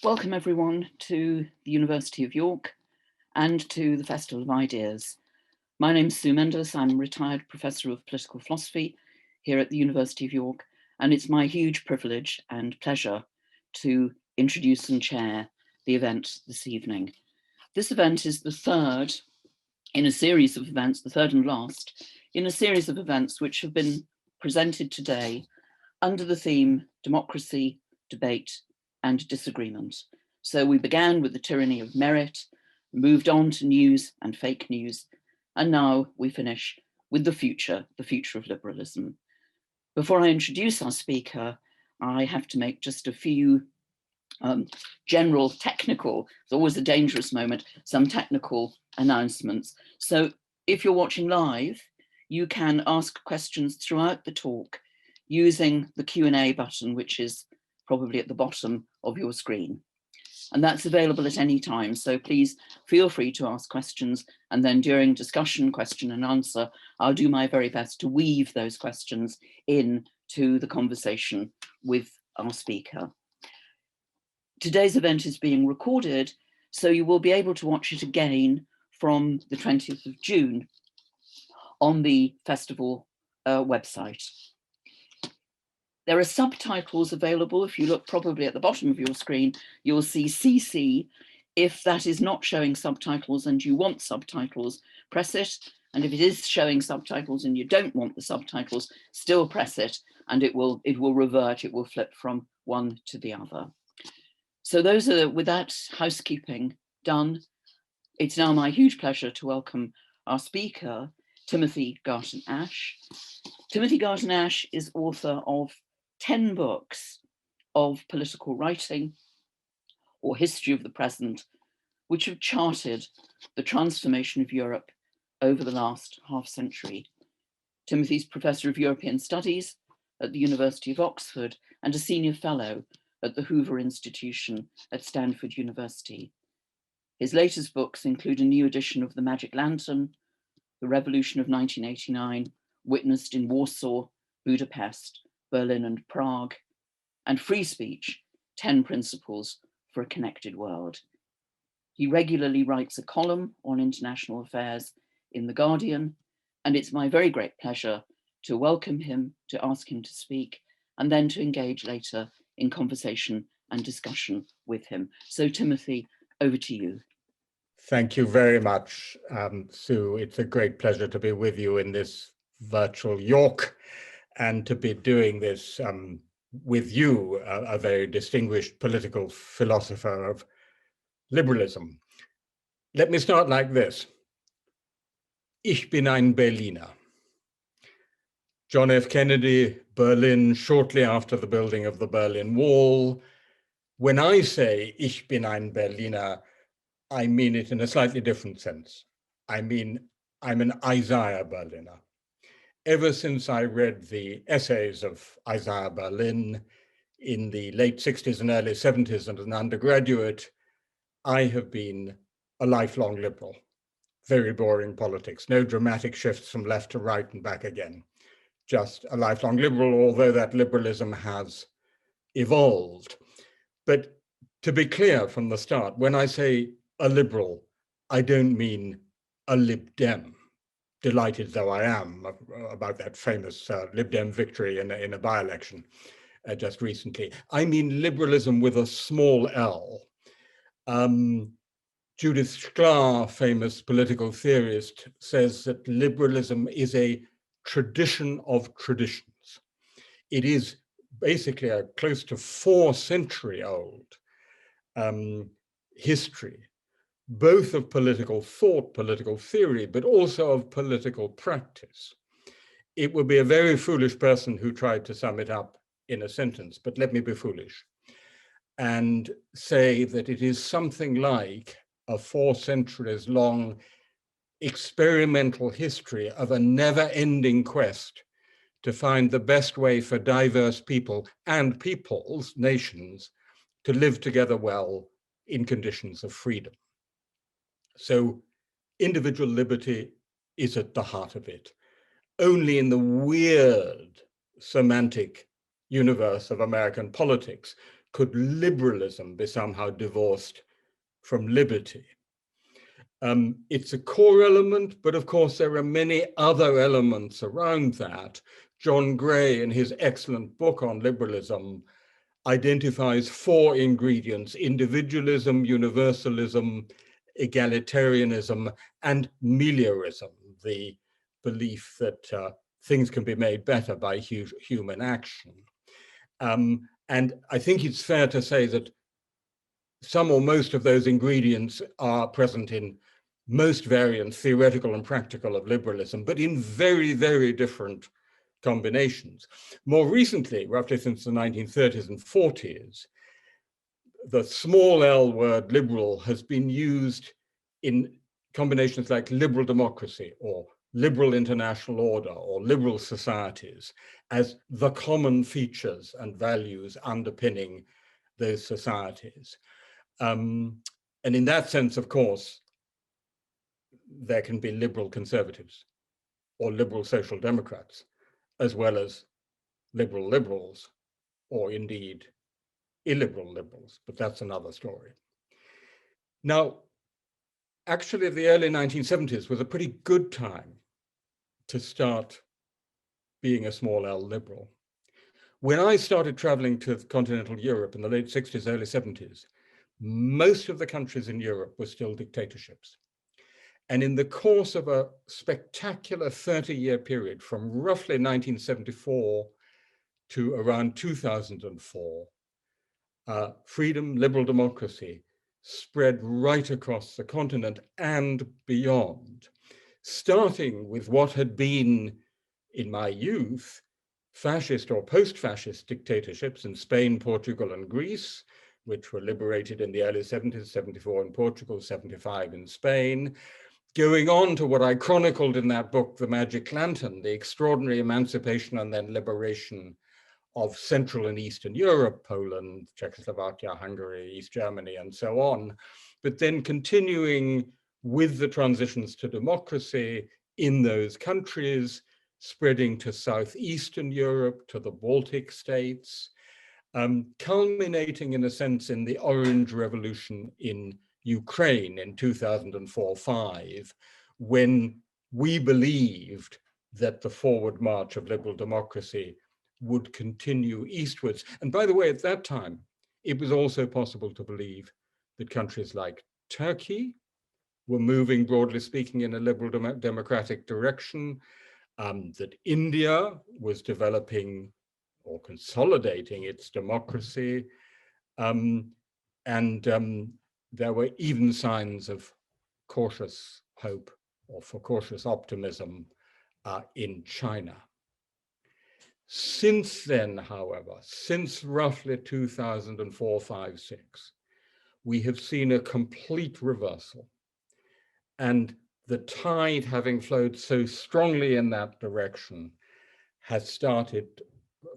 Welcome everyone to the University of York and to the Festival of Ideas. My name's Sue Mendes. I'm a retired professor of political philosophy here at the University of York, and it's my huge privilege and pleasure to introduce and chair the event this evening. This event is the third in a series of events, the third and last, in a series of events which have been presented today under the theme democracy, debate, and disagreement. So we began with the tyranny of merit, moved on to news and fake news, and now we finish with the future of liberalism. Before I introduce our speaker, I have to make just a few general technical, it's always a dangerous moment, some technical announcements. So if you're watching live, you can ask questions throughout the talk using the Q&A button, which is probably at the bottom of your screen. And that's available at any time. So please feel free to ask questions. And then during discussion, question and answer, I'll do my very best to weave those questions into the conversation with our speaker. Today's event is being recorded, so you will be able to watch it again from the 20th of June on the festival website. There are subtitles available. If you look probably at the bottom of your screen, you'll see CC. If that is not showing subtitles and you want subtitles, press it. And if it is showing subtitles and you don't want the subtitles, still press it and it will revert, it will flip from one to the other. So with that housekeeping done, it's now my huge pleasure to welcome our speaker, Timothy Garton Ash. Timothy Garton Ash is author of 10 books of political writing or history of the present, which have charted the transformation of Europe over the last half century. Timothy's Professor of European Studies at the University of Oxford and a Senior Fellow at the Hoover Institution at Stanford University. His latest books include a new edition of The Magic Lantern, The Revolution of 1989, witnessed in Warsaw, Budapest, Berlin and Prague, and Free Speech, 10 Principles for a Connected World. He regularly writes a column on international affairs in The Guardian, and it's my very great pleasure to welcome him, to ask him to speak, and then to engage later in conversation and discussion with him. So Timothy, over to you. Thank you very much, Sue. It's a great pleasure to be with you in this virtual York and to be doing this with you, a very distinguished political philosopher of liberalism. Let me start like this. Ich bin ein Berliner. John F. Kennedy, Berlin, shortly after the building of the Berlin Wall. When I say Ich bin ein Berliner, I mean it in a slightly different sense. I mean, I'm an Isaiah Berliner. Ever since I read the essays of Isaiah Berlin in the late 60s and early 70s as an undergraduate, I have been a lifelong liberal. Very boring politics, no dramatic shifts from left to right and back again. Just a lifelong liberal, although that liberalism has evolved. But to be clear from the start, when I say a liberal, I don't mean a Lib Dem, delighted though I am about that famous Lib Dem victory in a by-election just recently. I mean liberalism with a small L. Judith Sklar, famous political theorist, says that liberalism is a tradition of traditions. It is basically a close to 4-century-old history, both of political thought, political theory, but also of political practice. It would be a very foolish person who tried to sum it up in a sentence, but let me be foolish and say that it is something like a 4 centuries long experimental history of a never-ending quest to find the best way for diverse people and peoples, nations, to live together well in conditions of freedom. So individual liberty is at the heart of it. Only in the weird semantic universe of American politics could liberalism be somehow divorced from liberty? It's a core element, but of course there are many other elements around that. John Gray, in his excellent book on liberalism, identifies 4 ingredients: individualism, universalism, egalitarianism, and meliorism, the belief that things can be made better by human action. And I think it's fair to say that some or most of those ingredients are present in most variants, theoretical and practical, of liberalism, but in very, very different combinations. More recently, roughly since the 1930s and 40s, the small l word liberal has been used in combinations like liberal democracy or liberal international order or liberal societies as the common features and values underpinning those societies. And in that sense, of course, there can be liberal conservatives or liberal social democrats, as well as liberal liberals, or indeed illiberal liberals, but that's another story. Now, actually, the early 1970s was a pretty good time to start being a small L liberal. When I started traveling to continental Europe in the late 60s, early 70s, most of the countries in Europe were still dictatorships. And in the course of a spectacular 30-year period from roughly 1974 to around 2004, freedom, liberal democracy spread right across the continent and beyond, starting with what had been, in my youth, fascist or post-fascist dictatorships in Spain, Portugal, and Greece, which were liberated in the early 70s, 74 in Portugal, 75 in Spain, going on to what I chronicled in that book, The Magic Lantern, the extraordinary emancipation and then liberation of Central and Eastern Europe, Poland, Czechoslovakia, Hungary, East Germany, and so on, but then continuing with the transitions to democracy in those countries, spreading to Southeastern Europe, to the Baltic states, culminating in a sense in the Orange Revolution in Ukraine in 2004-5, when we believed that the forward march of liberal democracy would continue eastwards. And by the way, at that time, it was also possible to believe that countries like Turkey were moving, broadly speaking, in a liberal democratic direction, that India was developing or consolidating its democracy, and there were even signs of cautious hope or for cautious optimism in China. Since then, however, since roughly 2004, 5, 6, we have seen a complete reversal. And the tide, having flowed so strongly in that direction, has started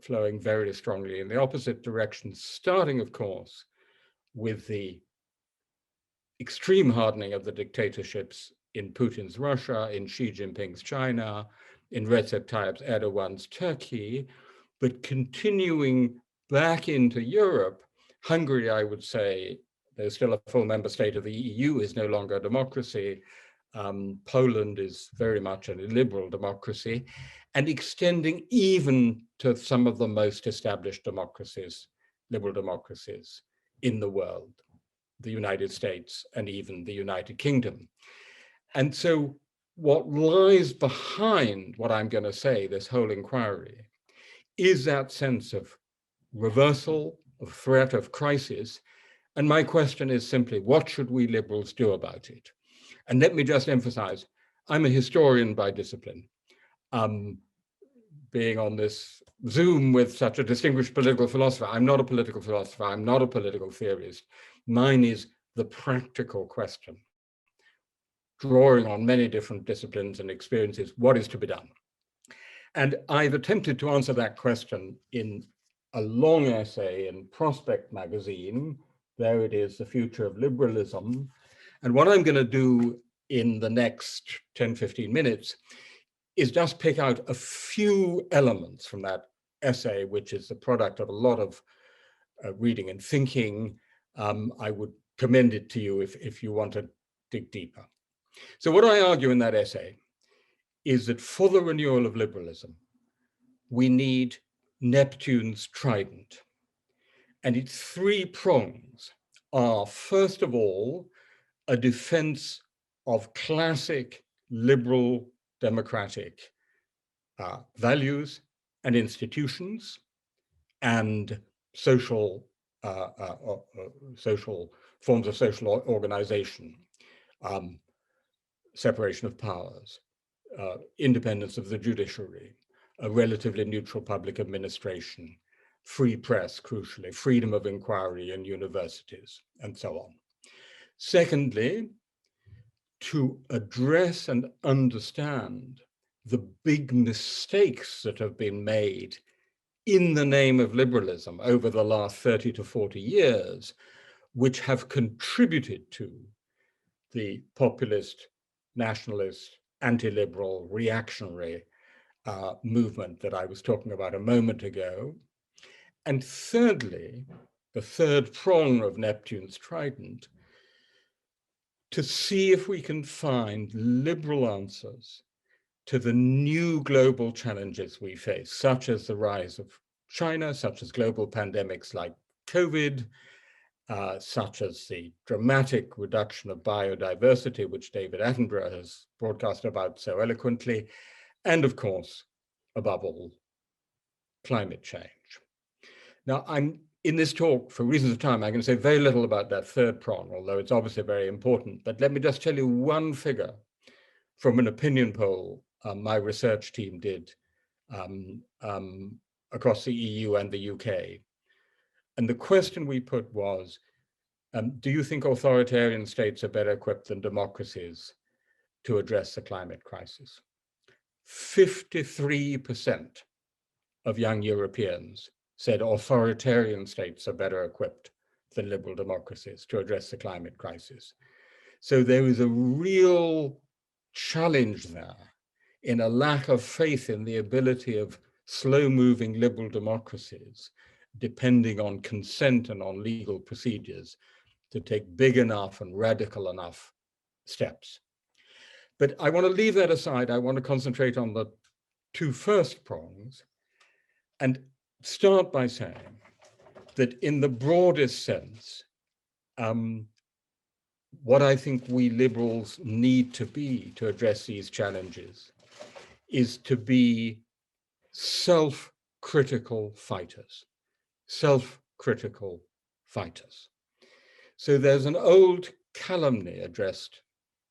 flowing very strongly in the opposite direction, starting, of course, with the extreme hardening of the dictatorships in Putin's Russia, in Xi Jinping's China, in Recep Tayyip Erdogan's Turkey, but continuing back into Europe. Hungary, I would say, there's still a full member state of the EU, is no longer a democracy. Poland is very much a liberal democracy, and extending even to some of the most established democracies, liberal democracies in the world, the United States and even the United Kingdom. And so what lies behind what I'm going to say, this whole inquiry, is that sense of reversal, of threat, of crisis. And my question is simply, what should we liberals do about it? And let me just emphasize, I'm a historian by discipline. Being on this Zoom with such a distinguished political philosopher, I'm not a political philosopher, I'm not a political theorist. Mine is the practical question, drawing on many different disciplines and experiences, what is to be done? And I've attempted to answer that question in a long essay in Prospect magazine. There it is, The Future of Liberalism. And what I'm going to do in the next 10, 15 minutes is just pick out a few elements from that essay, which is the product of a lot of reading and thinking. I would commend it to you if you want to dig deeper. So what I argue in that essay is that for the renewal of liberalism, we need Neptune's trident. And its three prongs are, first of all, a defense of classic liberal democratic values and institutions and social forms of social organization, separation of powers, independence of the judiciary, a relatively neutral public administration, free press, crucially, freedom of inquiry in universities, and so on. Secondly, to address and understand the big mistakes that have been made in the name of liberalism over the last 30 to 40 years, which have contributed to the populist, nationalist, anti-liberal, reactionary movement that I was talking about a moment ago. And thirdly, the third prong of Neptune's trident, to see if we can find liberal answers to the new global challenges we face, such as the rise of China, such as global pandemics like COVID, such as the dramatic reduction of biodiversity, which David Attenborough has broadcast about so eloquently, and of course, above all, climate change. Now, I'm in this talk, for reasons of time, I'm going to say very little about that third prong, although it's obviously very important. But let me just tell you one figure from an opinion poll my research team did across the EU and the UK. And the question we put was, do you think authoritarian states are better equipped than democracies to address the climate crisis? 53% of young Europeans said authoritarian states are better equipped than liberal democracies to address the climate crisis. So there is a real challenge there in a lack of faith in the ability of slow-moving liberal democracies, depending on consent and on legal procedures, to take big enough and radical enough steps. But I want to leave that aside. I want to concentrate on the two first prongs and start by saying that in the broadest sense, what I think we liberals need to be to address these challenges is to be self-critical fighters, self-critical fighters. So there's an old calumny addressed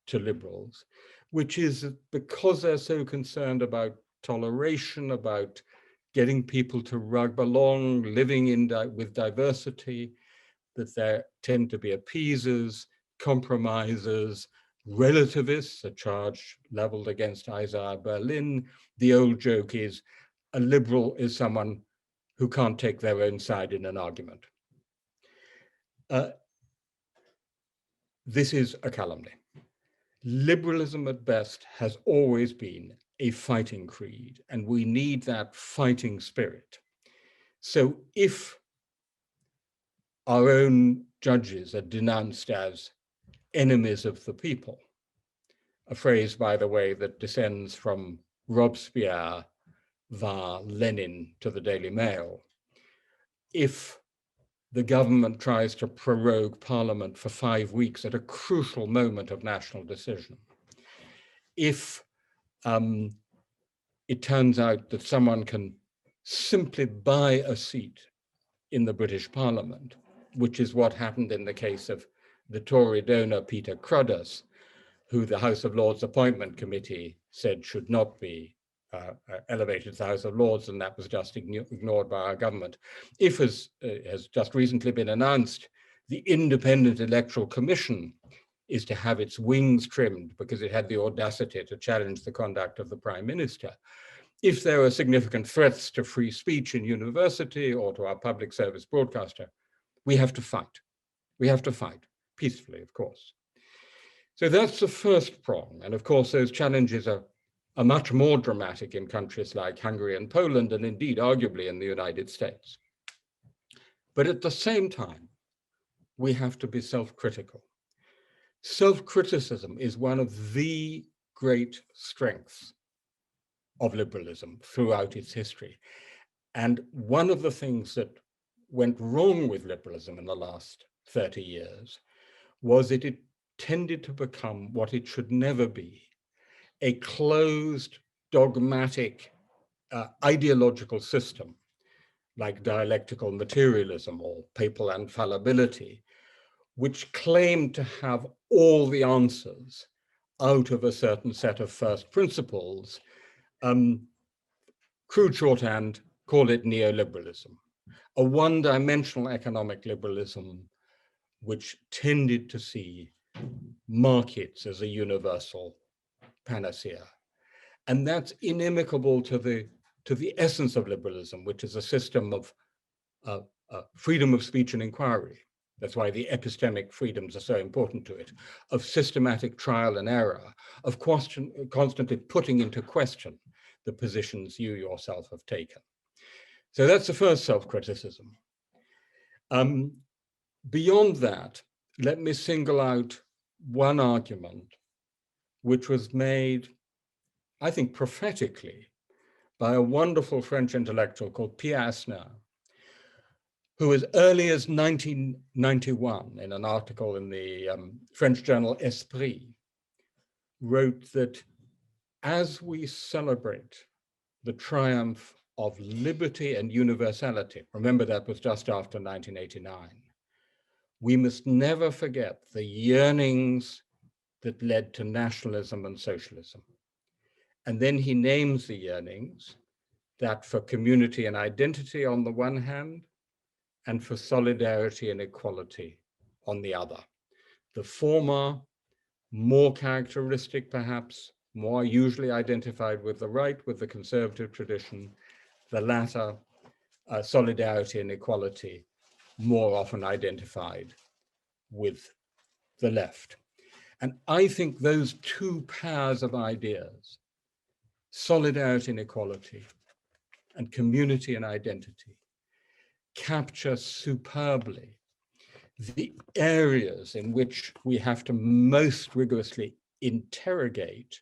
to liberals, which is that because they're so concerned about toleration, about getting people to rug along, living with diversity, that they tend to be appeasers, compromisers, relativists, a charge leveled against Isaiah Berlin. The old joke is a liberal is someone who can't take their own side in an argument. This is a calumny. Liberalism at best has always been a fighting creed, and we need that fighting spirit. So if our own judges are denounced as enemies of the people, a phrase, by the way, that descends from Robespierre via Lenin to the Daily Mail, if the government tries to prorogue parliament for 5 weeks at a crucial moment of national decision, if it turns out that someone can simply buy a seat in the British Parliament, which is what happened in the case of the Tory donor Peter Cruddas, who the House of Lords Appointment Committee said should not be elevated to the House of Lords, and that was just ignored by our government. If, as has just recently been announced, the Independent Electoral Commission is to have its wings trimmed because it had the audacity to challenge the conduct of the Prime Minister. If there are significant threats to free speech in university or to our public service broadcaster, we have to fight. We have to fight, peacefully, of course. So that's the first prong. And of course, those challenges are much more dramatic in countries like Hungary and Poland, and indeed, arguably, in the United States. But at the same time, we have to be self-critical. Self-criticism is one of the great strengths of liberalism throughout its history. And one of the things that went wrong with liberalism in the last 30 years was that it tended to become what it should never be, a closed, dogmatic, ideological system like dialectical materialism or papal infallibility, which claimed to have all the answers out of a certain set of first principles. Crude shorthand, call it neoliberalism, a one-dimensional economic liberalism which tended to see markets as a universal panacea. And that's inimical to the essence of liberalism, which is a system of freedom of speech and inquiry. That's why the epistemic freedoms are so important to it, of systematic trial and error, of constantly putting into question the positions you yourself have taken. So that's the first self-criticism. Beyond that, let me single out one argument which was made, I think, prophetically by a wonderful French intellectual called Pierre Asner, who as early as 1991, in an article in the French journal Esprit, wrote that as we celebrate the triumph of liberty and universality, remember that was just after 1989, we must never forget the yearnings that led to nationalism and socialism. And then he names the yearnings that for community and identity on the one hand, and for solidarity and equality on the other. The former, more characteristic perhaps, more usually identified with the right, with the conservative tradition. The latter, solidarity and equality, more often identified with the left. And I think those two pairs of ideas, solidarity and equality, and community and identity, capture superbly the areas in which we have to most rigorously interrogate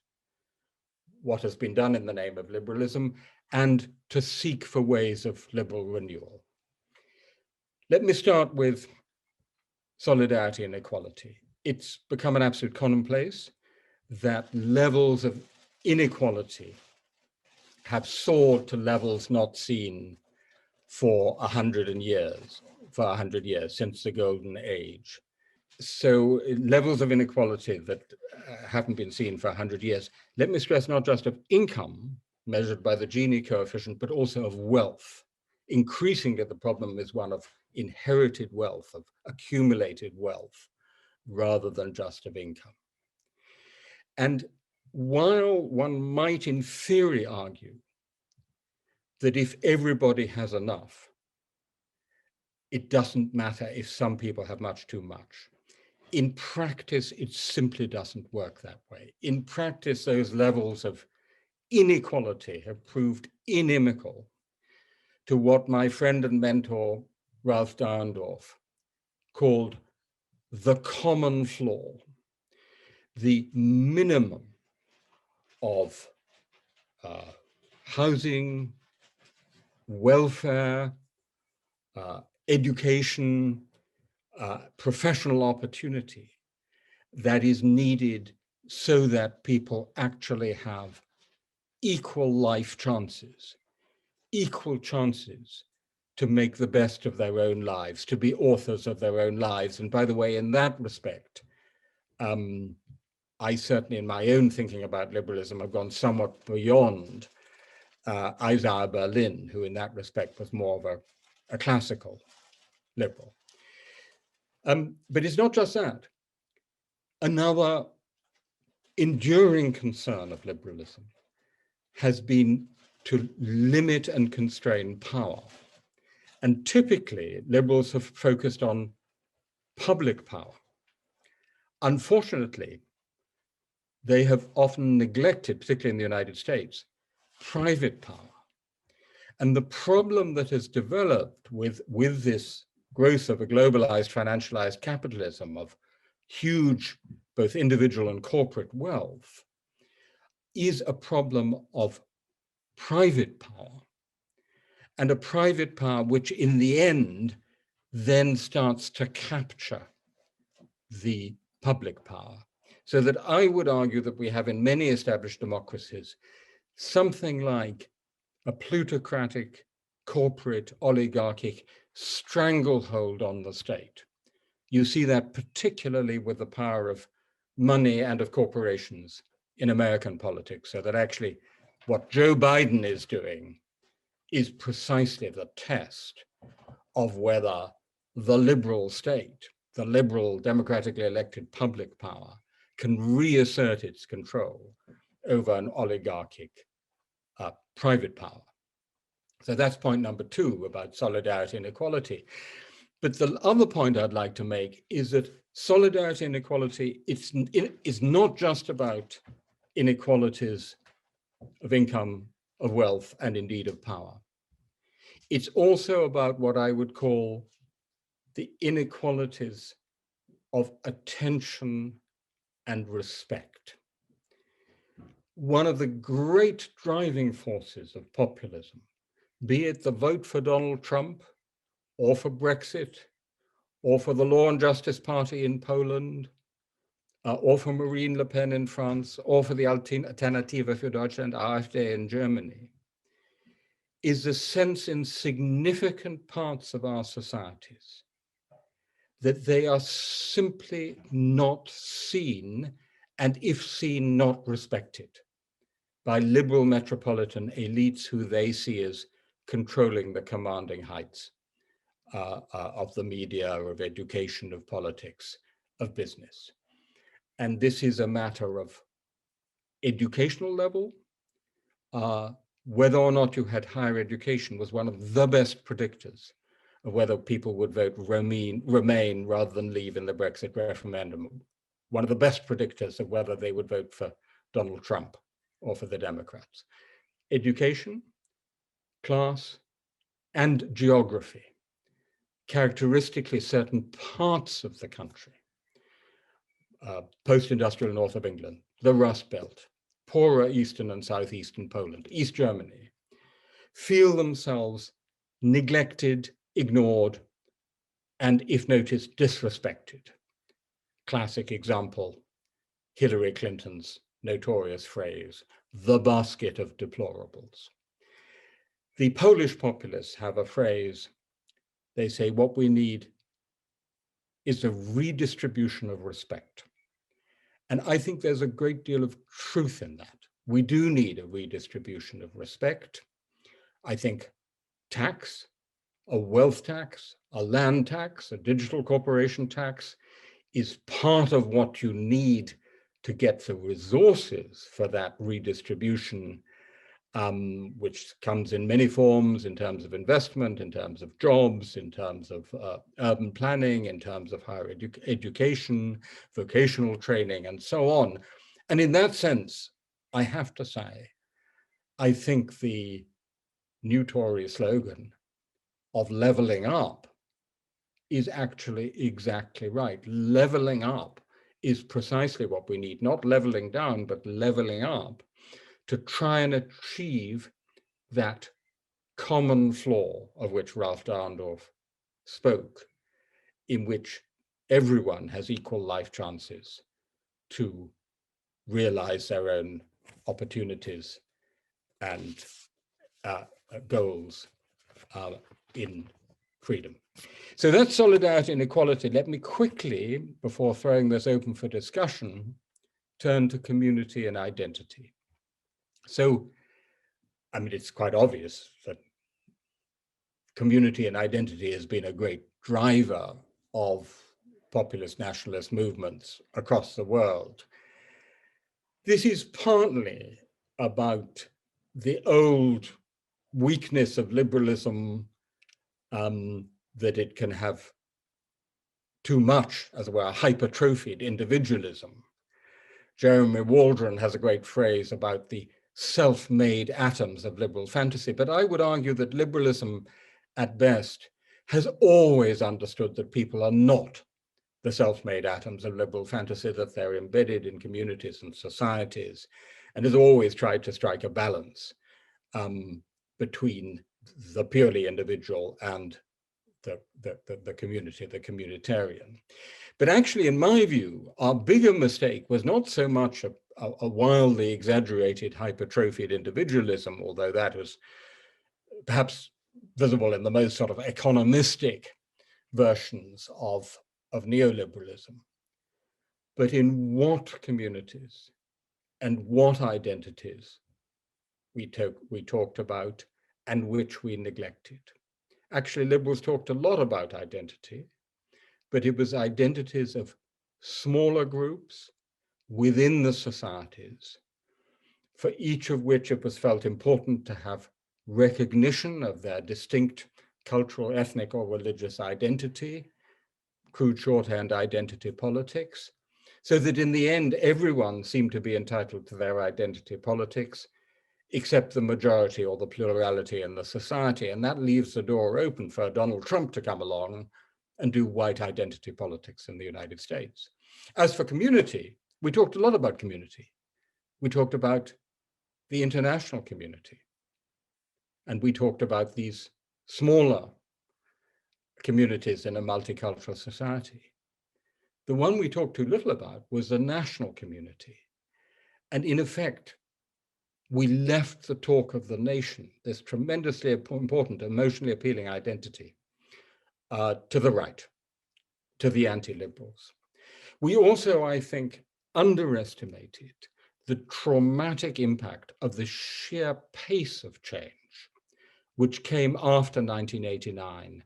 what has been done in the name of liberalism and to seek for ways of liberal renewal. Let me start with solidarity and equality. It's become an absolute commonplace that levels of inequality have soared to levels not seen for 100 years, since the golden age. So levels of inequality that haven't been seen for 100 years. Let me stress not just of income measured by the Gini coefficient, but also of wealth. Increasingly, the problem is one of inherited wealth, of accumulated wealth, rather than just of income. And while one might in theory argue that if everybody has enough, it doesn't matter if some people have much too much. In practice, it simply doesn't work that way. In practice, those levels of inequality have proved inimical to what my friend and mentor, Ralph Dahrendorf, called the common flaw, the minimum of housing, welfare, education, professional opportunity that is needed so that people actually have equal life chances, equal chances to make the best of their own lives, to be authors of their own lives. And by the way, in that respect, I certainly in my own thinking about liberalism have gone somewhat beyond Isaiah Berlin, who in that respect was more of a classical liberal. But it's not just that. Another enduring concern of liberalism has been to limit and constrain power. And typically, liberals have focused on public power. Unfortunately, they have often neglected, particularly in the United States, private power. And the problem that has developed with this growth of a globalized, financialized capitalism, of huge both individual and corporate wealth, is a problem of private power, and a private power which in the end then starts to capture the public power. So that I would argue that we have in many established democracies something like a plutocratic, corporate, oligarchic stranglehold on the state. You see that particularly with the power of money and of corporations in American politics, so that actually what Joe Biden is doing is precisely the test of whether the liberal state, the liberal democratically elected public power, can reassert its control over an oligarchic private power. So that's point number 2 about solidarity and equality. But the other point I'd like to make is that solidarity and equality is not just about inequalities of income, of wealth, and indeed of power. It's also about what I would call the inequalities of attention and respect. One of the great driving forces of populism, be it the vote for Donald Trump, or for Brexit, or for the Law and Justice Party in Poland, or for Marine Le Pen in France, or for the Alternative für Deutschland, AfD in Germany, is a sense in significant parts of our societies that they are simply not seen, and if seen, not respected by liberal metropolitan elites who they see as controlling the commanding heights of the media, of education, of politics, of business. And this is a matter of educational level. Whether or not you had higher education was one of the best predictors of whether people would vote remain rather than leave in the Brexit referendum. One of the best predictors of whether they would vote for Donald Trump or for the Democrats. Education, class, and geography. Characteristically certain parts of the country, post-industrial north of England, the Rust Belt, poorer eastern and southeastern Poland, East Germany, feel themselves neglected, ignored, and if noticed, disrespected. Classic example, Hillary Clinton's notorious phrase, the basket of deplorables. The Polish populists have a phrase, they say what we need is a redistribution of respect. And I think there's a great deal of truth in that. We do need a redistribution of respect. I think tax, a wealth tax, a land tax, a digital corporation tax is part of what you need to get the resources for that redistribution, which comes in many forms in terms of investment, in terms of jobs, in terms of urban planning, in terms of higher education, vocational training, and so on. And in that sense, I have to say, I think the new Tory slogan of leveling up is actually exactly right. Leveling up is precisely what we need, not leveling down, but leveling up to try and achieve that common flaw of which Ralph Dahrendorf spoke, in which everyone has equal life chances to realize their own opportunities and goals in freedom. So that's solidarity and equality. Let me quickly, before throwing this open for discussion, turn to community and identity. So, I mean, it's quite obvious that community and identity has been a great driver of populist nationalist movements across the world. This is partly about the old weakness of liberalism, that it can have too much, as it were, hypertrophied individualism. Jeremy Waldron has a great phrase about the self-made atoms of liberal fantasy, but I would argue that liberalism, at best, has always understood that people are not the self-made atoms of liberal fantasy, that they're embedded in communities and societies, and has always tried to strike a balance between the purely individual and the community, the communitarian. But actually, in my view, our bigger mistake was not so much a wildly exaggerated, hypertrophied individualism, although that is perhaps visible in the most sort of economistic versions of neoliberalism, but in what communities and what identities we talked about and which we neglected. Actually, liberals talked a lot about identity, but it was identities of smaller groups within the societies, for each of which it was felt important to have recognition of their distinct cultural, ethnic, or religious identity, crude shorthand identity politics, so that in the end, everyone seemed to be entitled to their identity politics, except the majority or the plurality in the society. And that leaves the door open for Donald Trump to come along and do white identity politics in the United States. As for community, we talked a lot about community. We talked about the international community. And we talked about these smaller communities in a multicultural society. The one we talked too little about was the national community. And in effect, we left the talk of the nation, this tremendously important, emotionally appealing identity, to the right, to the anti-liberals. We also, I think, underestimated the traumatic impact of the sheer pace of change, which came after 1989,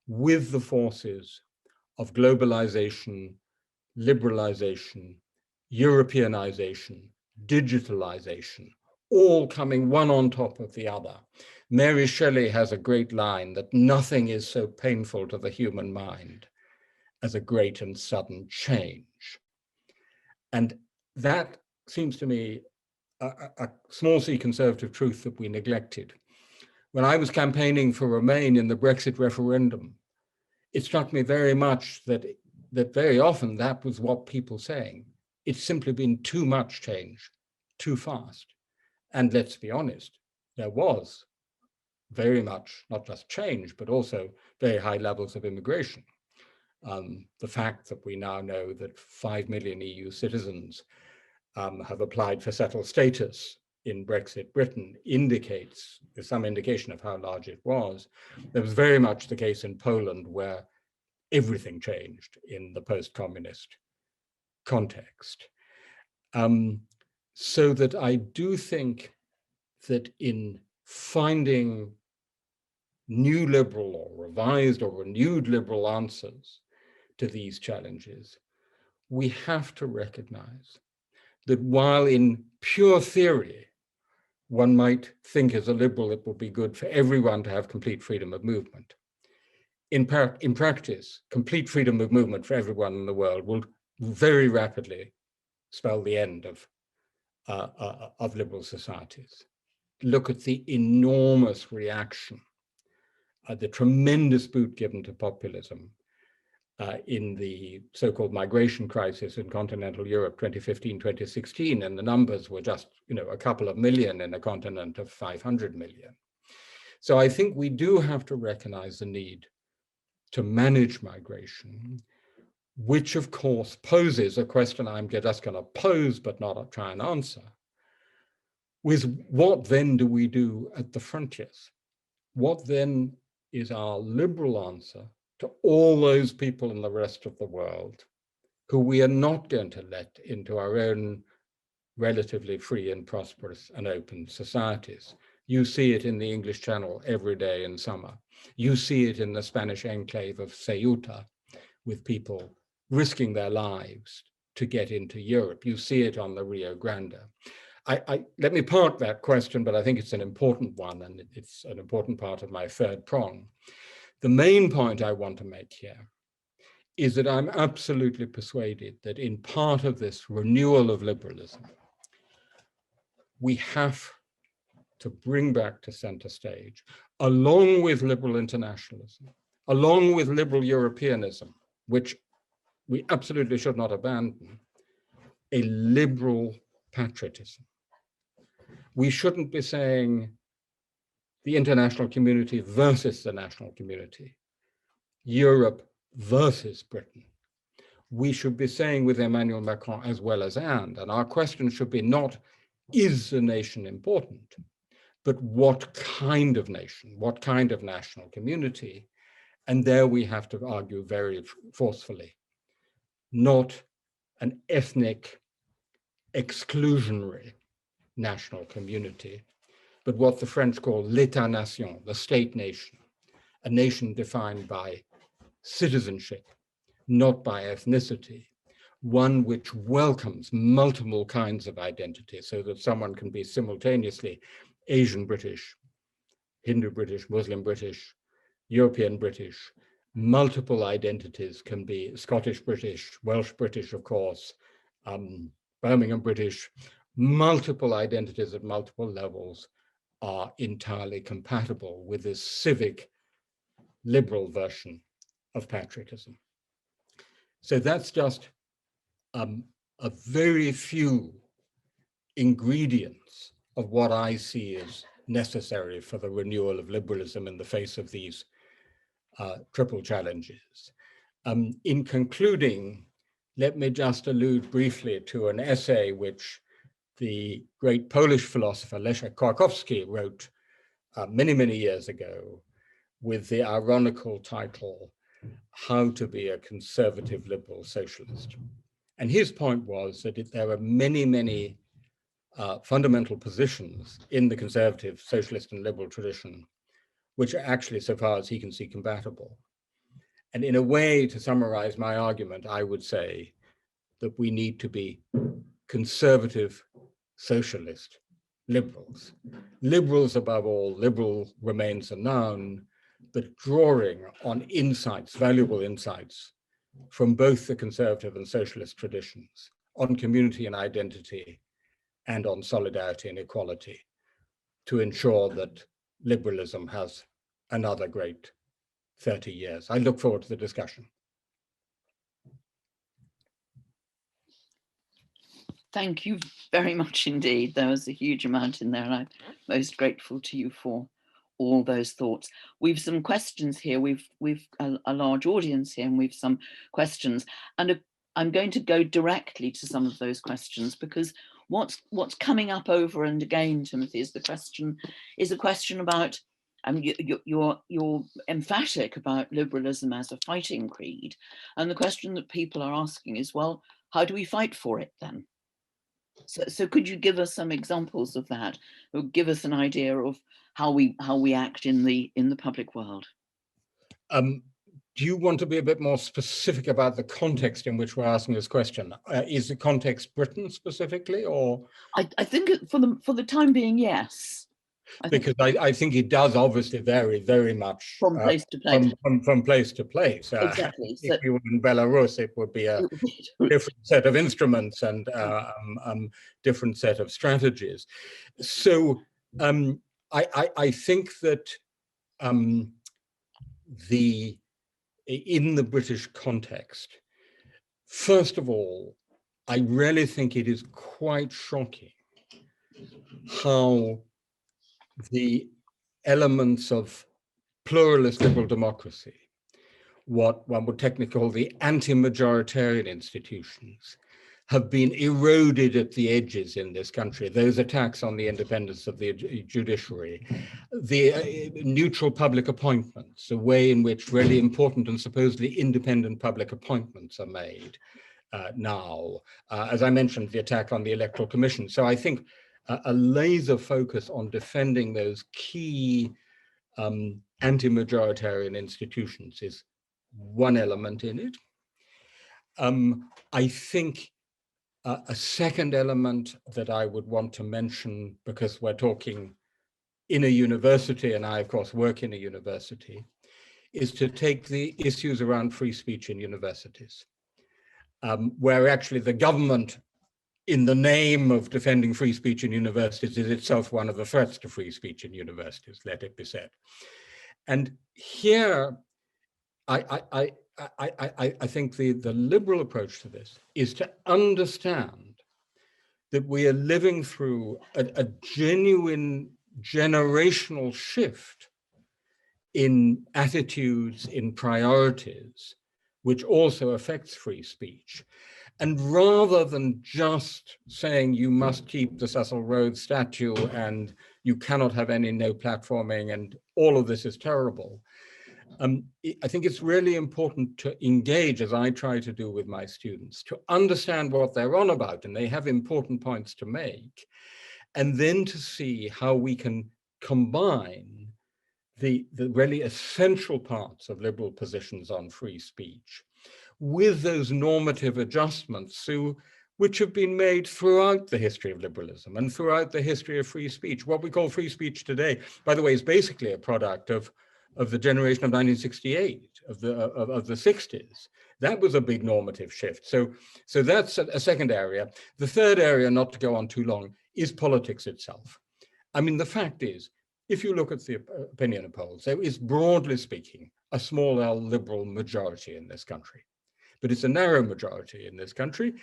with the forces of globalization, liberalization, Europeanization, digitalization, all coming one on top of the other. Mary Shelley has a great line that nothing is so painful to the human mind as a great and sudden change. And that seems to me a small c conservative truth that we neglected. When I was campaigning for Remain in the Brexit referendum, it struck me very much that very often that was what people saying. It's simply been too much change, too fast. And let's be honest, there was very much not just change, but also very high levels of immigration. The fact that we now know that 5 million EU citizens have applied for settled status in Brexit Britain indicates, there's some indication of how large it was. There was very much the case in Poland, where everything changed in the post-communist context. So that I do think that in finding new liberal or revised or renewed liberal answers to these challenges, we have to recognize that while in pure theory, one might think as a liberal it would be good for everyone to have complete freedom of movement, in practice, complete freedom of movement for everyone in the world will very rapidly spell the end of liberal societies. Look at the enormous reaction, the tremendous boot given to populism in the so-called migration crisis in continental Europe, 2015, 2016, and the numbers were just, a couple of million in a continent of 500 million. So I think we do have to recognize the need to manage migration, which of course poses a question I'm just going to pose, but not try and answer, with what then do we do at the frontiers? What then is our liberal answer to all those people in the rest of the world who we are not going to let into our own relatively free and prosperous and open societies? You see it in the English Channel every day in summer. You see it in the Spanish enclave of Ceuta, with people risking their lives to get into Europe. You see it on the Rio Grande. Let me park that question, but I think it's an important one, and it's an important part of my third prong. The main point I want to make here is that I'm absolutely persuaded that in part of this renewal of liberalism, we have to bring back to center stage, along with liberal internationalism, along with liberal Europeanism, which we absolutely should not abandon, a liberal patriotism. We shouldn't be saying the international community versus the national community, Europe versus Britain. We should be saying with Emmanuel Macron as well as and our question should be not, is the nation important, but what kind of nation, what kind of national community? And there we have to argue very forcefully, not an ethnic exclusionary national community, but what the French call l'État-nation, the state nation, a nation defined by citizenship, not by ethnicity, one which welcomes multiple kinds of identity so that someone can be simultaneously Asian British, Hindu British, Muslim British, European British. Multiple identities can be Scottish British, Welsh British, of course, Birmingham British. Multiple identities at multiple levels are entirely compatible with this civic liberal version of patriotism. So that's just a very few ingredients of what I see as necessary for the renewal of liberalism in the face of these triple challenges. In concluding, let me just allude briefly to an essay which the great Polish philosopher Leszek Kolakowski wrote many, many years ago with the ironical title, How to be a Conservative Liberal Socialist. And his point was that there are many, many fundamental positions in the conservative, socialist, and liberal tradition, which are actually, so far as he can see, compatible. And in a way, to summarize my argument, I would say that we need to be conservative, socialist, liberals. Liberals above all, liberal remains a noun, but drawing on insights, valuable insights from both the conservative and socialist traditions, on community and identity, and on solidarity and equality, to ensure that liberalism has another great 30 years. I look forward to the discussion. Thank you very much indeed. There was a huge amount in there, and I'm most grateful to you for all those thoughts. We've some questions here. We've a large audience here, and we've some questions. And I'm going to go directly to some of those questions, because what's coming up over and again, Timothy, is a question about you're emphatic about liberalism as a fighting creed, and the question that people are asking is, well, how do we fight for it then? So could you give us some examples of that, or give us an idea of how we act in the public world? Do you want to be a bit more specific about the context in which we're asking this question? Is the context Britain specifically, or? I think for the time being, yes. Because I think it does obviously vary very much from place to place. From place to place. Exactly. If we were in Belarus, it would be a different set of instruments and different set of strategies. So I think that in the British context, first of all, I really think it is quite shocking how the elements of pluralist liberal democracy, what one would technically call the anti-majoritarian institutions, have been eroded at the edges in this country. Those attacks on the independence of the judiciary, the neutral public appointments, the way in which really important and supposedly independent public appointments are made now. As I mentioned, the attack on the Electoral Commission. So I think a laser focus on defending those key anti-majoritarian institutions is one element in it. I think a second element that I would want to mention, because we're talking in a university, and I, of course, work in a university, is to take the issues around free speech in universities, where actually the government, in the name of defending free speech in universities, is itself one of the threats to free speech in universities, let it be said. And here, I think the liberal approach to this is to understand that we are living through a genuine generational shift in attitudes, in priorities, which also affects free speech. And rather than just saying you must keep the Cecil Rhodes statue and you cannot have any no platforming and all of this is terrible, I think it's really important to engage, as I try to do with my students, to understand what they're on about, and they have important points to make, and then to see how we can combine the really essential parts of liberal positions on free speech with those normative adjustments which have been made throughout the history of liberalism and throughout the history of free speech. What we call free speech today, by the way, is basically a product of the generation of 1968, of the 60s. That was a big normative shift. So that's a second area. The third area, not to go on too long, is politics itself. I mean, the fact is, if you look at the opinion polls, there is, broadly speaking, a small L liberal majority in this country. But it's a narrow majority in this country.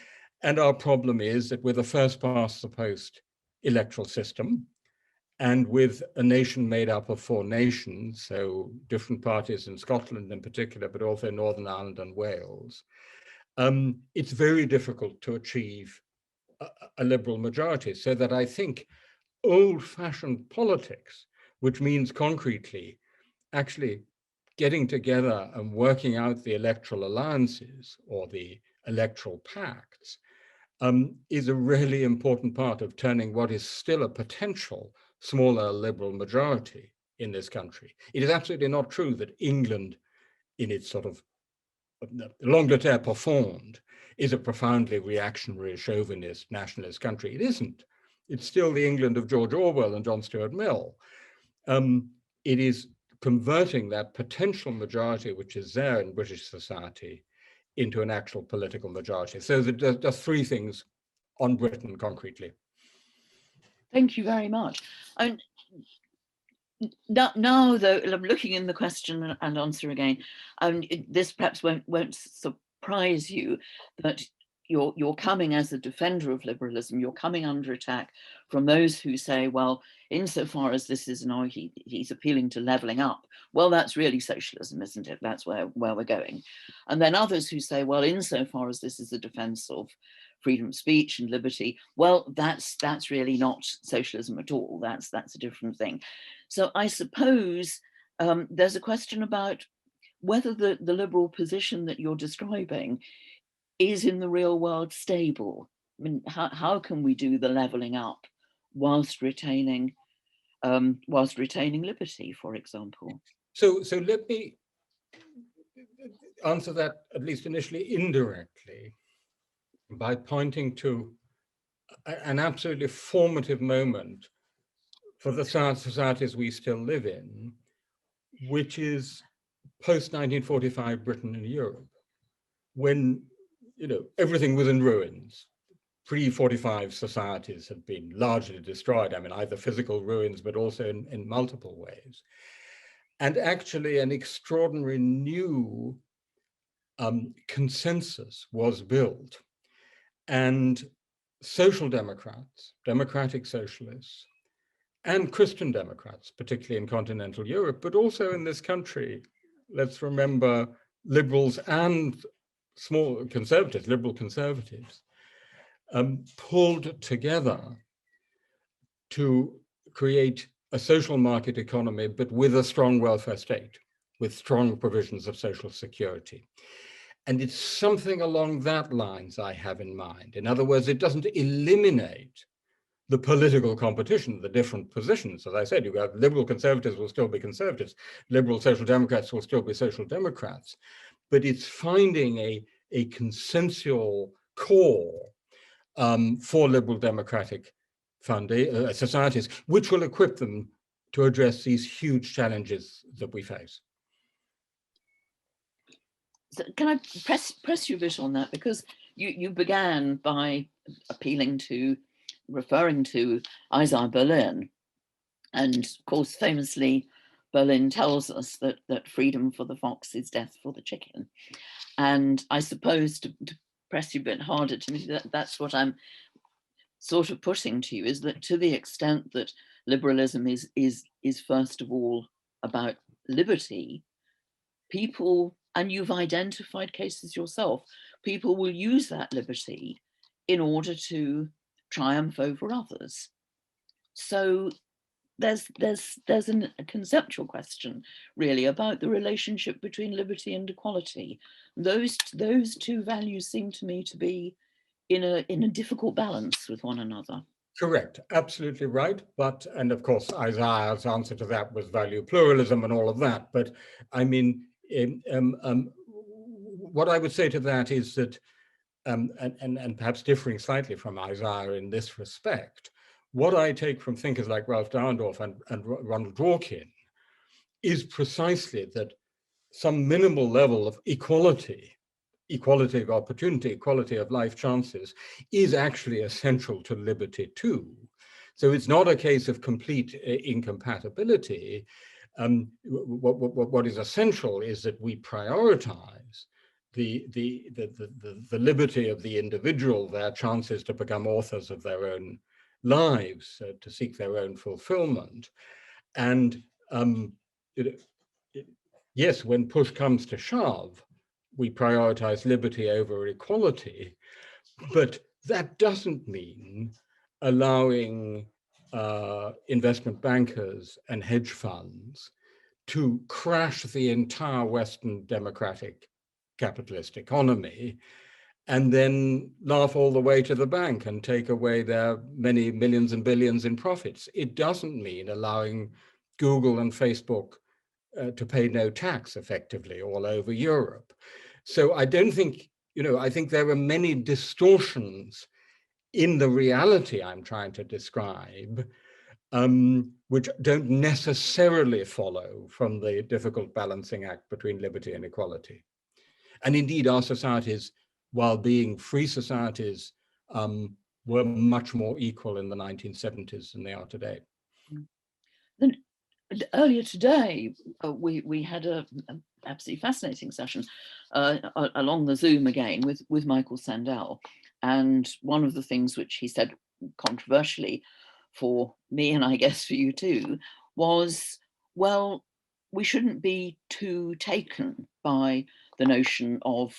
And our problem is that we're the first past the post electoral system. And with a nation made up of 4 nations, so different parties in Scotland in particular, but also Northern Ireland and Wales, it's very difficult to achieve a liberal majority. So that I think old-fashioned politics, which means concretely actually getting together and working out the electoral alliances or the electoral pacts, is a really important part of turning what is still a potential smaller liberal majority in this country. It is absolutely not true that England, in its sort of l'Angleterre profonde, is a profoundly reactionary, chauvinist, nationalist country. It isn't. It's still the England of George Orwell and John Stuart Mill. It is converting that potential majority, which is there in British society, into an actual political majority. So there's 3 things on Britain concretely. Thank you very much. And now, though, I'm looking in the question and answer again, this perhaps won't surprise you that you're coming as a defender of liberalism, you're coming under attack from those who say, well, insofar as this is he's appealing to levelling up, well, that's really socialism, isn't it? That's where we're going. And then others who say, well, insofar as this is a defence of freedom of speech and liberty, well, that's really not socialism at all. That's a different thing. So I suppose there's a question about whether the liberal position that you're describing is in the real world stable. I mean, how can we do the levelling up whilst retaining liberty, for example? So let me answer that, at least initially, indirectly, by pointing to an absolutely formative moment for the societies we still live in, which is post-1945 Britain and Europe, when everything was in ruins. Pre-45 societies had been largely destroyed. I mean, either physical ruins, but also in multiple ways. And actually an extraordinary new consensus was built. And social democrats, democratic socialists, and Christian Democrats, particularly in continental Europe, but also in this country, let's remember liberals and small conservatives, liberal conservatives, pulled together to create a social market economy, but with a strong welfare state, with strong provisions of social security. And it's something along that lines I have in mind. In other words, it doesn't eliminate the political competition, the different positions. As I said, you have liberal conservatives will still be conservatives, liberal social democrats will still be social democrats, but it's finding a consensual core for liberal democratic societies, which will equip them to address these huge challenges that we face. So can I press you a bit on that? Because you began by referring to Isaiah Berlin, and of course, famously, Berlin tells us that freedom for the fox is death for the chicken. And I suppose to press you a bit harder, to me, that's what I'm sort of putting to you, is that to the extent that liberalism is first of all about liberty, people, and you've identified cases yourself, people will use that liberty in order to triumph over others. So there's a conceptual question really about the relationship between liberty and equality. Those two values seem to me to be in a difficult balance with one another. Correct, absolutely right. But, and of course, Isaiah's answer to that was value pluralism and all of that. But I mean, what I would say to that is that, and perhaps differing slightly from Isaiah in this respect, what I take from thinkers like Ralph Dahrendorf and Ronald Dworkin is precisely that some minimal level of equality of opportunity, equality of life chances, is actually essential to liberty too. So it's not a case of complete incompatibility. What is essential is that we prioritize the liberty of the individual, their chances to become authors of their own lives, to seek their own fulfillment. And yes, when push comes to shove, we prioritize liberty over equality, but that doesn't mean allowing investment bankers and hedge funds to crash the entire Western democratic capitalist economy and then laugh all the way to the bank and take away their many millions and billions in profits. It doesn't mean allowing Google and Facebook to pay no tax effectively all over Europe. So I don't think, I think there are many distortions in the reality I'm trying to describe, which don't necessarily follow from the difficult balancing act between liberty and equality. And indeed, our societies, while being free societies, were much more equal in the 1970s than they are today. Then earlier today, we had an absolutely fascinating session along the Zoom again with Michael Sandel. And one of the things which he said controversially for me, and I guess for you too, was, well, we shouldn't be too taken by the notion of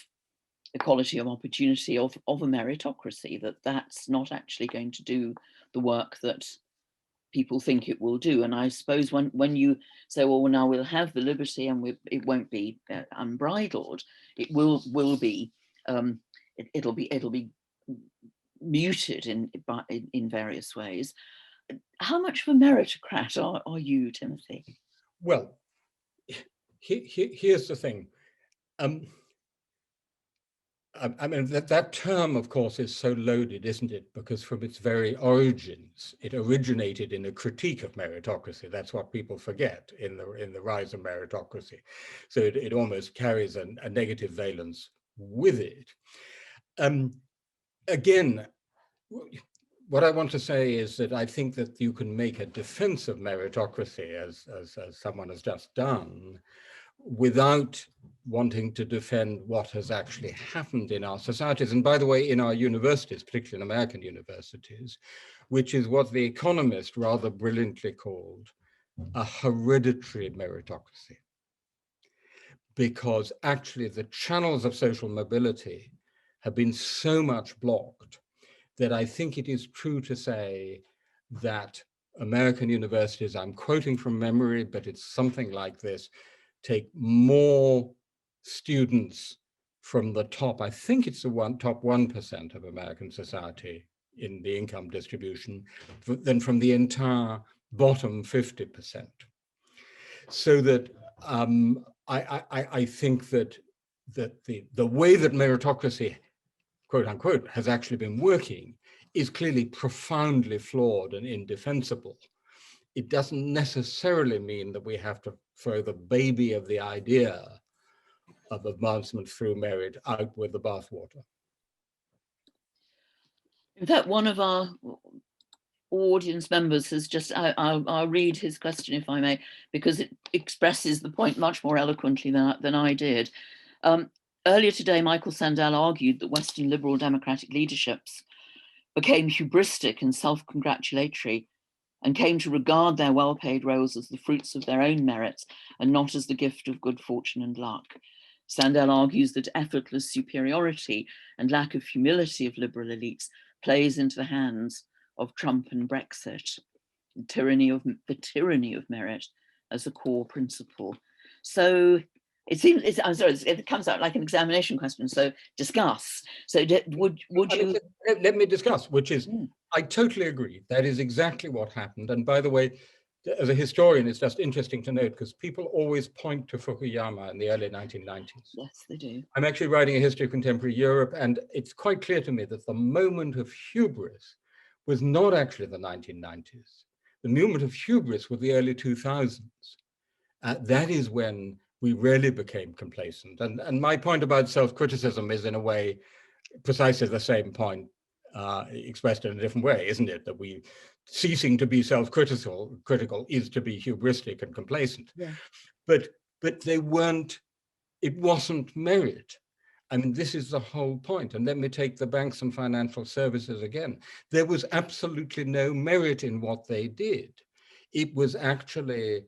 equality of opportunity, of a meritocracy, that's not actually going to do the work that people think it will do. And I suppose when you say, well, now we'll have the liberty and it won't be unbridled, it will be it'll be muted in various ways. How much of a meritocrat are you, Timothy? Well, here's the thing. I mean, that term, of course, is so loaded, isn't it? Because from its very origins, it originated in a critique of meritocracy. That's what people forget in the rise of meritocracy. So it almost carries a negative valence with it. Again, what I want to say is that I think that you can make a defense of meritocracy, as someone has just done, without wanting to defend what has actually happened in our societies. And by the way, in our universities, particularly in American universities, which is what The Economist rather brilliantly called a hereditary meritocracy. Because actually the channels of social mobility have been so much blocked that I think it is true to say that American universities, I'm quoting from memory, but it's something like this, take more students from the top, I think it's the top 1% of American society in the income distribution, than from the entire bottom 50%. So that I think that the way that meritocracy, quote unquote, has actually been working is clearly profoundly flawed and indefensible. It doesn't necessarily mean that we have to throw the baby of the idea of advancement through merit out with the bathwater. In fact, one of audience members has just, I'll read his question if I may, because it expresses the point much more eloquently than I did. Earlier today, Michael Sandel argued that Western liberal democratic leaderships became hubristic and self-congratulatory and came to regard their well-paid roles as the fruits of their own merits and not as the gift of good fortune and luck. Sandel argues that effortless superiority and lack of humility of liberal elites plays into the hands of Trump and Brexit, the tyranny of merit as a core principle. So it seems, I'm sorry, it comes out like an examination question. So discuss. So would you? Let me discuss, which is, I totally agree. That is exactly what happened. And by the way, as a historian, it's just interesting to note, because people always point to Fukuyama in the early 1990s. Yes, they do. I'm actually writing a history of contemporary Europe, and it's quite clear to me that the moment of hubris was not actually the 1990s. The moment of hubris was the early 2000s. That is when we really became complacent. And my point about self-criticism is, in a way, precisely the same point expressed in a different way, isn't it? That we ceasing to be self-critical is to be hubristic and complacent. Yeah. But they weren't, it wasn't merit. I mean, this is the whole point. And let me take the banks and financial services again. There was absolutely no merit in what they did. It was actually,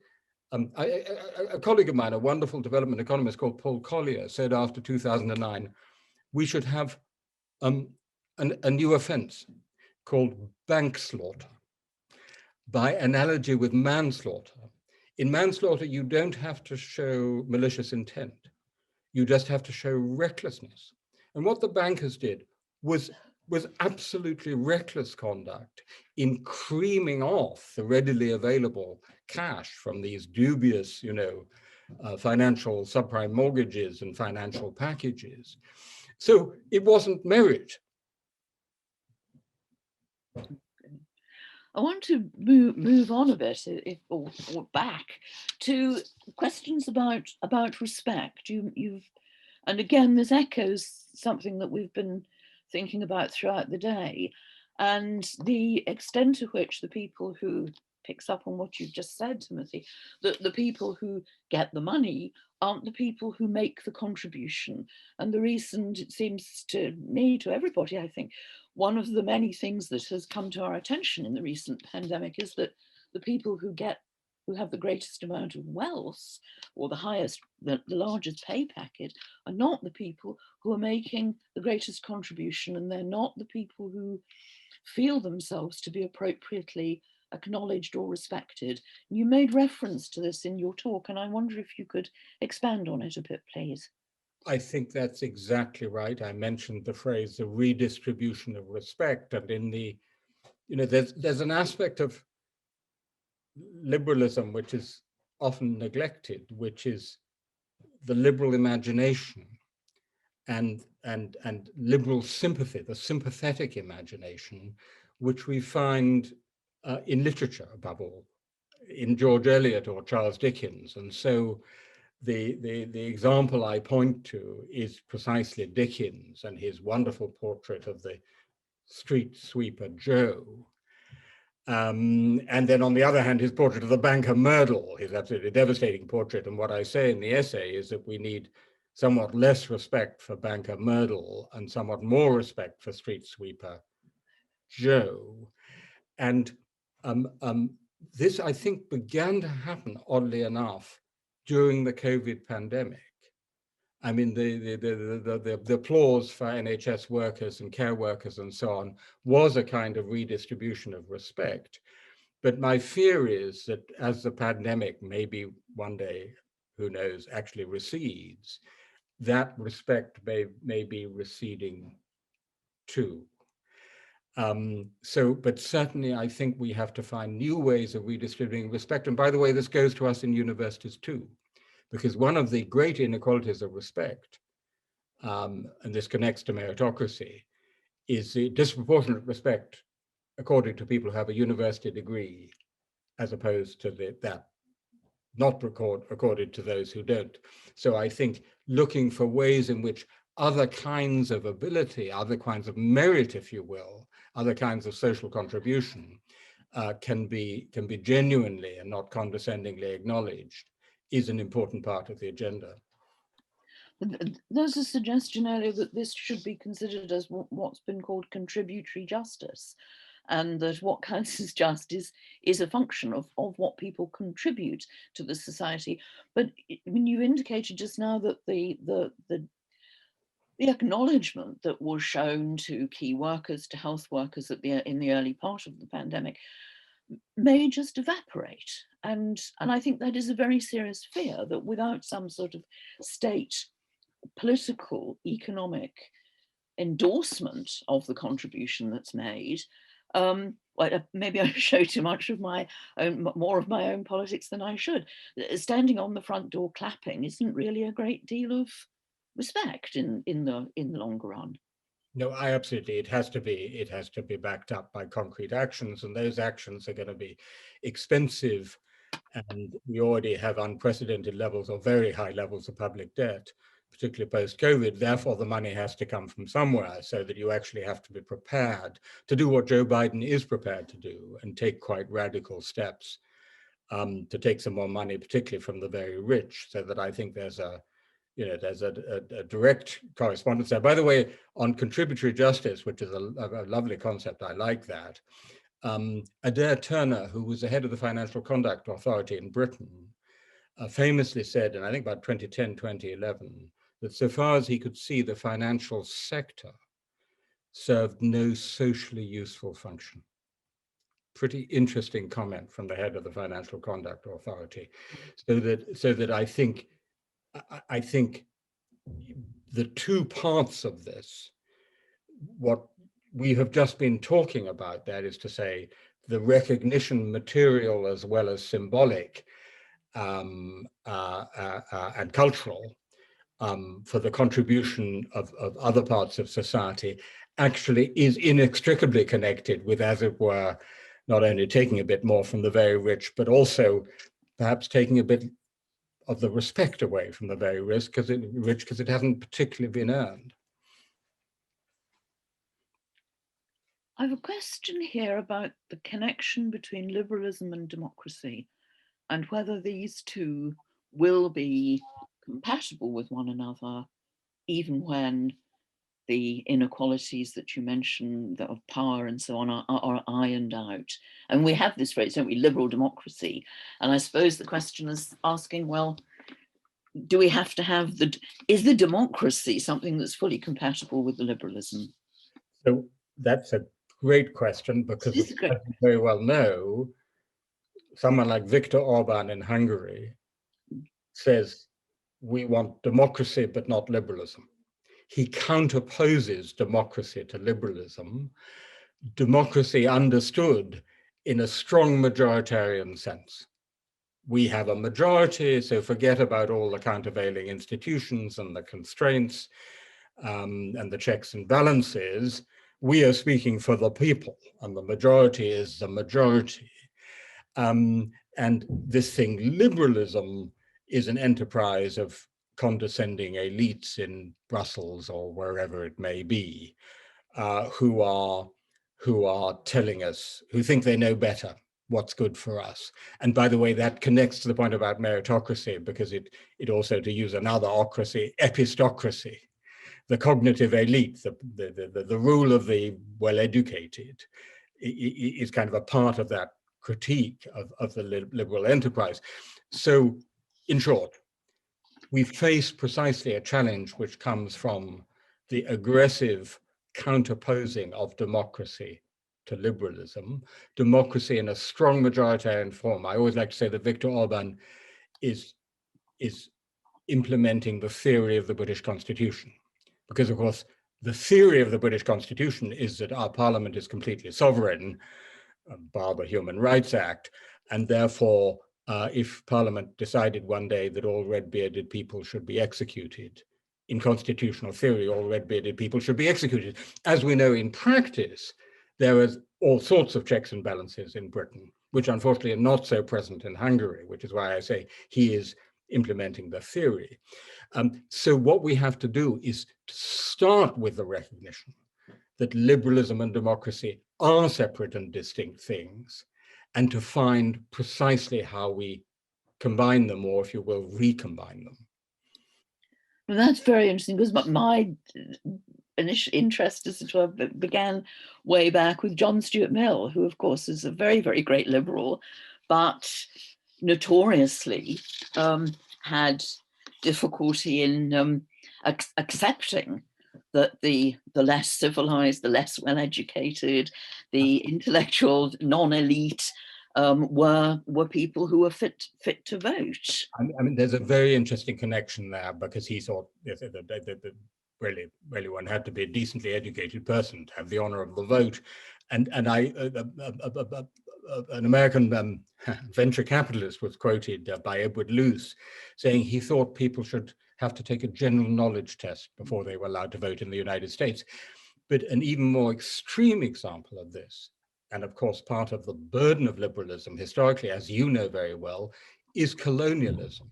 a colleague of mine, a wonderful development economist called Paul Collier, said after 2009, we should have a new offense called bank slaughter, by analogy with manslaughter. In manslaughter, you don't have to show malicious intent. You just have to show recklessness. And what the bankers did was absolutely reckless conduct in creaming off the readily available cash from these dubious, financial subprime mortgages and financial packages. So it wasn't merit. I want to move on a bit, or back to questions about respect. And again, this echoes something that we've been thinking about throughout the day, and the extent to which the people who picks up on what you've just said, Timothy, that the people who get the money aren't the people who make the contribution. And the reason, it seems to me, to everybody, I think, one of the many things that has come to our attention in the recent pandemic is that the people who have the greatest amount of wealth, or the largest pay packet, are not the people who are making the greatest contribution, and they're not the people who feel themselves to be appropriately acknowledged or respected. You made reference to this in your talk, and I wonder if you could expand on it a bit, please. I think that's exactly right. I mentioned the phrase, the redistribution of respect, and in the, there's an aspect of liberalism which is often neglected, which is the liberal imagination and liberal sympathy, the sympathetic imagination, which we find in literature above all, in George Eliot or Charles Dickens. And so the example I point to is precisely Dickens and his wonderful portrait of the street sweeper Joe. And then on the other hand, his portrait of the banker Merdle, his absolutely devastating portrait. And what I say in the essay is that we need somewhat less respect for banker Merdle and somewhat more respect for street sweeper Joe. And this, I think, began to happen, oddly enough, during the COVID pandemic. I mean, the applause for NHS workers and care workers and so on was a kind of redistribution of respect. But my fear is that as the pandemic, maybe one day, who knows, actually recedes, that respect may be receding too. But certainly I think we have to find new ways of redistributing respect. And by the way, this goes to us in universities too, because one of the great inequalities of respect, and this connects to meritocracy, is the disproportionate respect accorded to people who have a university degree, as opposed to that not accorded to those who don't. So I think looking for ways in which other kinds of ability, other kinds of merit, if you will, other kinds of social contribution can be genuinely and not condescendingly acknowledged is an important part of the agenda. There's a suggestion earlier that this should be considered as what's been called contributory justice, and that what counts as just is a function of what people contribute to the society. But I mean, you indicated just now that the acknowledgement that was shown to key workers, to health workers in the early part of the pandemic, may just evaporate. And I think that is a very serious fear, that without some sort of state political, economic endorsement of the contribution that's made, maybe I show too much of my own, more of my own politics than I should. Standing on the front door clapping isn't really a great deal of respect in the longer run. No, I absolutely. It has to be backed up by concrete actions, and those actions are going to be expensive. And we already have unprecedented levels or very high levels of public debt, particularly post-COVID. Therefore, the money has to come from somewhere, so that you actually have to be prepared to do what Joe Biden is prepared to do and take quite radical steps to take some more money, particularly from the very rich. So that I think there's a direct correspondence there. By the way, on contributory justice, which is a lovely concept, I like that. Adair Turner, who was the head of the Financial Conduct Authority in Britain, famously said, and I think about 2010, 2011, that so far as he could see, the financial sector served no socially useful function. Pretty interesting comment from the head of the Financial Conduct Authority. So that I think the two parts of this, what we have just been talking about, that is to say, the recognition, material as well as symbolic and cultural, for the contribution of other parts of society, actually is inextricably connected with, as it were, not only taking a bit more from the very rich, but also perhaps taking a bit of the respect away from the very rich because it hasn't particularly been earned. I have a question here about the connection between liberalism and democracy, and whether these two will be compatible with one another, even when the inequalities that you mentioned, of power and so on, are ironed out. And we have this phrase, don't we, liberal democracy. And I suppose the question is asking, well, do we have to have is the democracy something that's fully compatible with the liberalism? So that's a great question, because as you very well know, someone like Viktor Orban in Hungary says, we want democracy, but not liberalism. He counterposes democracy to liberalism, democracy understood in a strong majoritarian sense. We have a majority, so forget about all the countervailing institutions and the constraints and the checks and balances. We are speaking for the people, and the majority is the majority. And this thing, liberalism, is an enterprise of condescending elites in Brussels or wherever it may be, who are telling us, who think they know better what's good for us. And by the way, that connects to the point about meritocracy, because it also, to use another ocracy, epistocracy, the cognitive elite, the rule of the well-educated, is kind of a part of that critique of the liberal enterprise. So, in short, we face precisely a challenge which comes from the aggressive counterposing of democracy to liberalism, democracy in a strong majoritarian form. I always like to say that Viktor Orban is implementing the theory of the British Constitution, because, of course, the theory of the British Constitution is that our parliament is completely sovereign, bar the Human Rights Act, and therefore, if Parliament decided one day that all red-bearded people should be executed, in constitutional theory, all red-bearded people should be executed. As we know in practice, there is all sorts of checks and balances in Britain, which unfortunately are not so present in Hungary, which is why I say he is implementing the theory. So what we have to do is to start with the recognition that liberalism and democracy are separate and distinct things, and to find precisely how we combine them, or if you will, recombine them. Well, that's very interesting, because my initial interest as well began way back with John Stuart Mill, who of course is a very, very great liberal, but notoriously had difficulty in accepting that the less civilized, the less well-educated, the intellectual non-elite were people who were fit to vote. I mean, there's a very interesting connection there, because he thought that really one had to be a decently educated person to have the honor of the vote. And an American venture capitalist was quoted by Edward Luce saying he thought people should have to take a general knowledge test before they were allowed to vote in the United States. But an even more extreme example of this, and of course part of the burden of liberalism historically, as you know very well, is colonialism.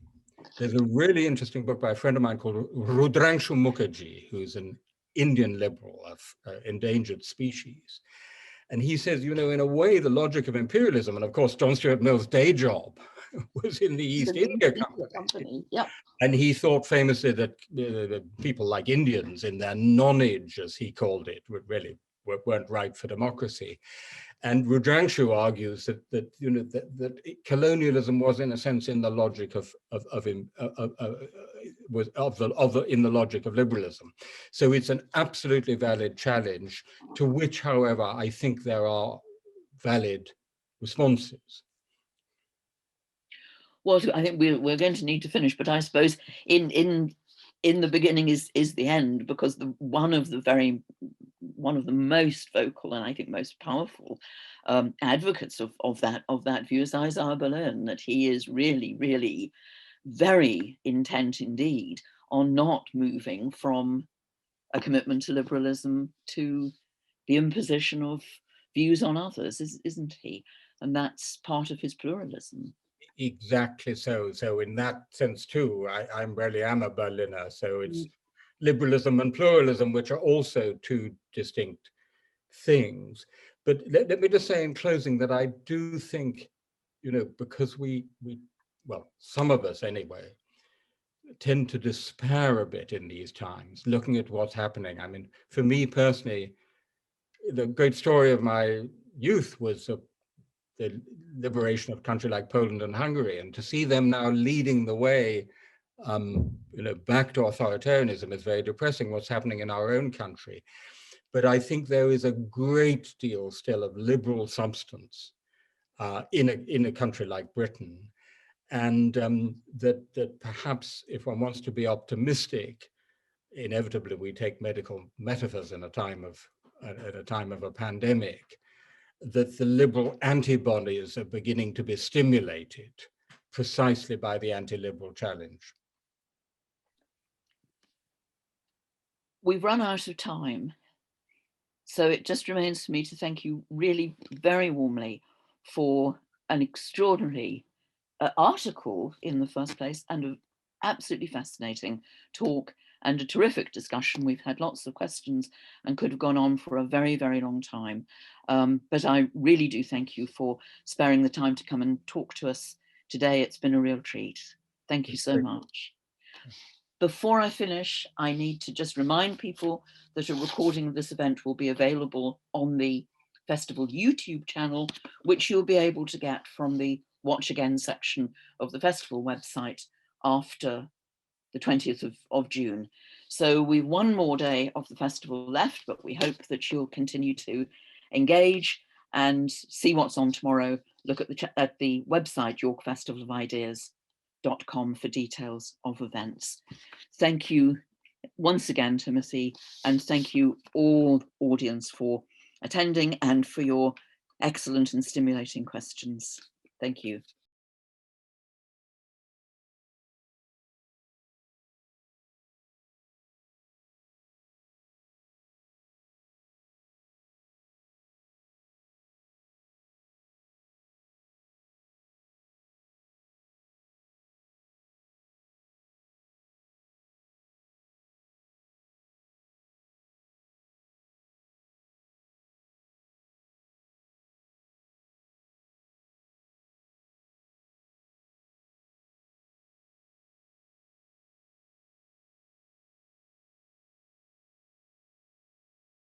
There's a really interesting book by a friend of mine called Rudrangshu Mukherjee, who's an Indian liberal of endangered species. And he says, you know, in a way, the logic of imperialism, and of course, John Stuart Mill's day job was in the East India Company. Yep. And he thought famously that people like Indians, in their nonage, as he called it, really weren't right for democracy. And Rudrangshu argues that you know that colonialism was, in a sense, in the logic in the logic of liberalism. So it's an absolutely valid challenge, to which, however, I think there are valid responses. Well, I think we're going to need to finish, but I suppose in the beginning is the end, because one of the most vocal and I think most powerful advocates of that view is Isaiah Berlin, that he is really, really very intent indeed on not moving from a commitment to liberalism to the imposition of views on others, isn't he? And that's part of his pluralism. Exactly so. So in that sense too, I really am a Berliner. So it's liberalism and pluralism, which are also two distinct things. But let me just say in closing that I do think, you know, because well, some of us anyway, tend to despair a bit in these times, looking at what's happening. I mean, for me personally, the great story of my youth was the liberation of a country like Poland and Hungary, and to see them now leading the way, you know, back to authoritarianism is very depressing. What's happening in our own country, but I think there is a great deal still of liberal substance in a country like Britain, and that perhaps, if one wants to be optimistic, inevitably we take medical metaphors in a time of a pandemic, that the liberal antibodies are beginning to be stimulated precisely by the anti-liberal challenge. We've run out of time, so it just remains for me to thank you really very warmly for an extraordinary article in the first place, and an absolutely fascinating talk and a terrific discussion. We've had lots of questions and could have gone on for a very, very long time. But I really do thank you for sparing the time to come and talk to us today. It's been a real treat. Thank you so much. Before I finish, I need to just remind people that a recording of this event will be available on the festival YouTube channel, which you'll be able to get from the Watch Again section of the festival website after the 20th of June. So we've one more day of the festival left, but we hope that you'll continue to engage and see what's on tomorrow. Look at the website, yorkfestivalofideas.com, for details of events. Thank you once again, Timothy, and thank you all audience for attending and for your excellent and stimulating questions. Thank you.